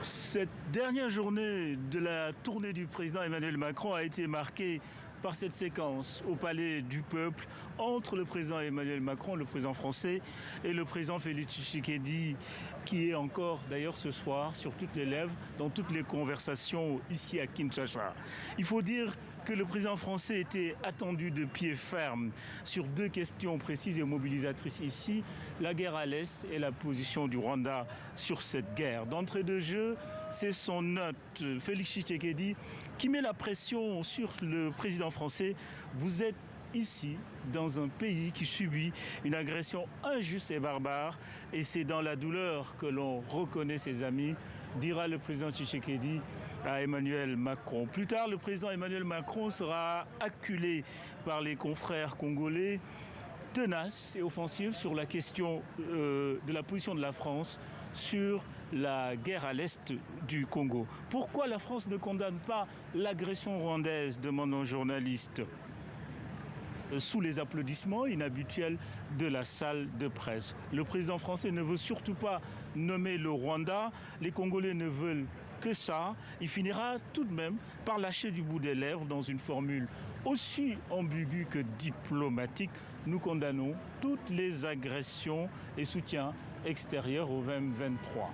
Cette dernière journée de la tournée du président Emmanuel Macron a été marquée par cette séquence au Palais du Peuple entre le président Emmanuel Macron, le président français, et le président Félix Tshisekedi, qui est encore d'ailleurs ce soir sur toutes les lèvres, dans toutes les conversations ici à Kinshasa. Il faut dire que le président français était attendu de pied ferme sur deux questions précises et mobilisatrices ici, la guerre à l'Est et la position du Rwanda sur cette guerre. D'entrée de jeu, c'est son hôte, Félix Tshisekedi, qui met la pression sur le président français. Vous êtes ici, dans un pays qui subit une agression injuste et barbare, et c'est dans la douleur que l'on reconnaît ses amis, dira le président Tshisekedi à Emmanuel Macron. Plus tard, le président Emmanuel Macron sera acculé par les confrères congolais, tenace et offensive sur la question de la position de la France sur la guerre à l'est du Congo. Pourquoi la France ne condamne pas l'agression rwandaise, demande un journaliste, sous les applaudissements inhabituels de la salle de presse. Le président français ne veut surtout pas nommer le Rwanda. Les Congolais ne veulent que ça. Il finira tout de même par lâcher du bout des lèvres dans une formule aussi ambiguë que diplomatique. Nous condamnons toutes les agressions et soutiens extérieurs au M23.